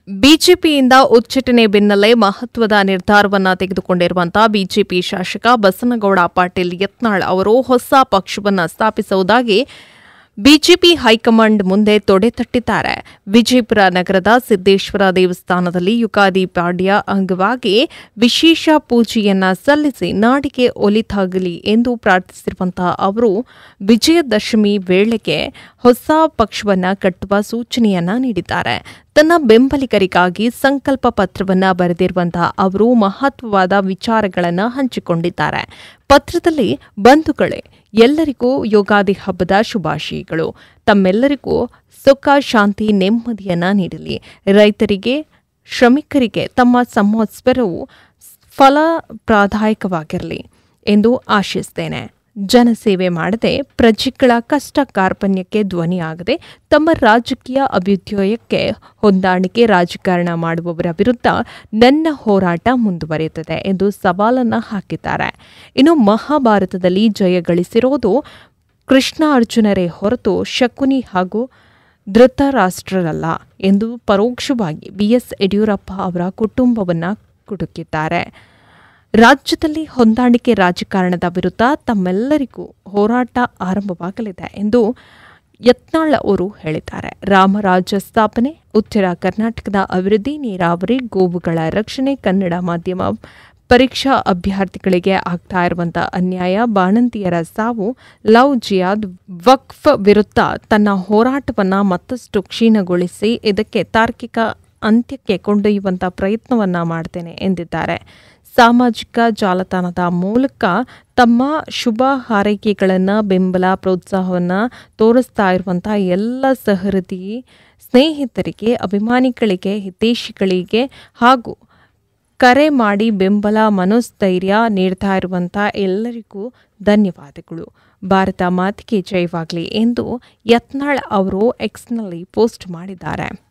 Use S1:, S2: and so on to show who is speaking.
S1: ಬಿಜೆಪಿಯಿಂದ ಉಚ್ಚಾಟನೆ ಬೆನ್ನಲ್ಲೇ ಮಹತ್ವದ ನಿರ್ಧಾರವನ್ನು ತೆಗೆದುಕೊಂಡಿರುವಂತಹ ಬಿಜೆಪಿ ಶಾಸಕ ಬಸನಗೌಡ ಪಾಟೀಲ್ ಯತ್ನಾಳ್ ಅವರು ಹೊಸ ಪಕ್ಷವನ್ನು ಸ್ಥಾಪಿಸುವುದಾಗಿ ಬಿಜೆಪಿ ಹೈಕಮಾಂಡ್ ಮುಂದೆ ತೊಡೆ ತಟ್ಟಿದ್ದಾರೆ. ವಿಜಯಪುರ ನಗರದ ಸಿದ್ದೇಶ್ವರ ದೇವಸ್ಥಾನದಲ್ಲಿ ಯುಗಾದಿ ಪಾಡ್ಯ ಅಂಗವಾಗಿ ವಿಶೇಷ ಪೂಜೆಯನ್ನ ಸಲ್ಲಿಸಿ ನಾಡಿಗೆ ಒಳಿತಾಗಲಿ ಎಂದು ಪ್ರಾರ್ಥಿಸಿರುವಂತಹ ಅವರು ವಿಜಯದಶಮಿ ವೇಳೆಗೆ ಹೊಸ ಪಕ್ಷವನ್ನು ಕಟ್ಟುವ ಸೂಚನೆಯನ್ನ ನೀಡಿದ್ದಾರೆ. ತನ್ನ ಬೆಂಬಲಿಗರಿಗಾಗಿ ಸಂಕಲ್ಪ ಪತ್ರವನ್ನು ಬರೆದಿರುವಂತಹ ಅವರು ಮಹತ್ವವಾದ ವಿಚಾರಗಳನ್ನು ಹಂಚಿಕೊಂಡಿದ್ದಾರೆ. ಪತ್ರದಲ್ಲಿ ಬಂಧುಗಳೇ, ಎಲ್ಲರಿಗೂ ಯುಗಾದಿ ಹಬ್ಬದ ಶುಭಾಶಯಗಳು. ತಮ್ಮೆಲ್ಲರಿಗೂ ಸುಖ, ಶಾಂತಿ, ನೆಮ್ಮದಿಯನ್ನ ನೀಡಲಿ. ರೈತರಿಗೆ, ಶ್ರಮಿಕರಿಗೆ ತಮ್ಮ ಸಂವತ್ಸರವು ಫಲಪ್ರದಾಯಕವಾಗಿರಲಿ ಎಂದು ಆಶಿಸುತ್ತೇನೆ. ಜನಸೇವೆ ಮಾಡದೆ ಪ್ರಜೆಗಳ ಕಷ್ಟ ಕಾರ್ಪಣ್ಯಕ್ಕೆ ಧ್ವನಿಯಾಗದೆ ತಮ್ಮ ರಾಜಕೀಯ ಅಭ್ಯುದಯಕ್ಕೆ ಹೊಂದಾಣಿಕೆ ರಾಜಕಾರಣ ಮಾಡುವವರ ವಿರುದ್ಧ ನನ್ನ ಹೋರಾಟ ಮುಂದುವರಿಯುತ್ತದೆ ಎಂದು ಸವಾಲನ್ನು ಹಾಕಿದ್ದಾರೆ. ಇನ್ನು ಮಹಾಭಾರತದಲ್ಲಿ ಜಯ ಗಳಿಸಿರೋದು ಕೃಷ್ಣ ಅರ್ಜುನರೇ ಹೊರತು ಶಕುನಿ ಹಾಗೂ ಧೃತರಾಷ್ಟ್ರರಲ್ಲ ಎಂದು ಪರೋಕ್ಷವಾಗಿ ಬಿಎಸ್ ಯಡಿಯೂರಪ್ಪ ಅವರ ಕುಟುಂಬವನ್ನು ಕುಟುಕಿದ್ದಾರೆ. ರಾಜ್ಯದಲ್ಲಿ ಹೊಂದಾಣಿಕೆ ರಾಜಕಾರಣದ ವಿರುದ್ಧ ತಮ್ಮೆಲ್ಲರಿಗೂ ಹೋರಾಟ ಆರಂಭವಾಗಲಿದೆ ಎಂದು ಯತ್ನಾಳ್ ಅವರು ಹೇಳಿದ್ದಾರೆ. ರಾಮರಾಜ್ಯ ಸ್ಥಾಪನೆ, ಉತ್ತರ ಕರ್ನಾಟಕದ ಅಭಿವೃದ್ಧಿ, ನೀರಾವರಿ, ಗೋವುಗಳ ರಕ್ಷಣೆ, ಕನ್ನಡ ಮಾಧ್ಯಮ ಪರೀಕ್ಷಾ ಅಭ್ಯರ್ಥಿಗಳಿಗೆ ಆಗ್ತಾ ಇರುವಂತಹ ಅನ್ಯಾಯ, ಬಾಣಂತಿಯರ ಸಾವು, ಲವ್ ಜಿಯಾದ್, ವಕ್ಫ್ ವಿರುದ್ಧ ತನ್ನ ಹೋರಾಟವನ್ನು ಮತ್ತಷ್ಟು ಕ್ಷೀಣಗೊಳಿಸಿ ಇದಕ್ಕೆ ತಾರ್ಕಿಕ ಅಂತ್ಯಕ್ಕೆ ಕೊಂಡೊಯ್ಯುವಂಥ ಪ್ರಯತ್ನವನ್ನು ಮಾಡ್ತೇನೆ ಎಂದಿದ್ದಾರೆ. ಸಾಮಾಜಿಕ ಜಾಲತಾಣದ ಮೂಲಕ ತಮ್ಮ ಶುಭ ಹಾರೈಕೆಗಳನ್ನು, ಬೆಂಬಲ, ಪ್ರೋತ್ಸಾಹವನ್ನು ತೋರಿಸ್ತಾ ಇರುವಂತಹ ಎಲ್ಲ ಸಹೃದಯಿ ಸ್ನೇಹಿತರಿಗೆ, ಅಭಿಮಾನಿಗಳಿಗೆ, ಹಿತೈಷಿಗಳಿಗೆ ಹಾಗೂ ಕರೆ ಮಾಡಿ ಬೆಂಬಲ, ಮನೋಸ್ಥೈರ್ಯ ನೀಡ್ತಾ ಇರುವಂಥ ಎಲ್ಲರಿಗೂ ಧನ್ಯವಾದಗಳು. ಭಾರತ ಮಾತೆಗೆ ಜಯವಾಗಲಿ ಎಂದು ಯತ್ನಾಳ್ ಅವರು ಎಕ್ಸ್ನಲ್ಲಿ ಪೋಸ್ಟ್ ಮಾಡಿದ್ದಾರೆ.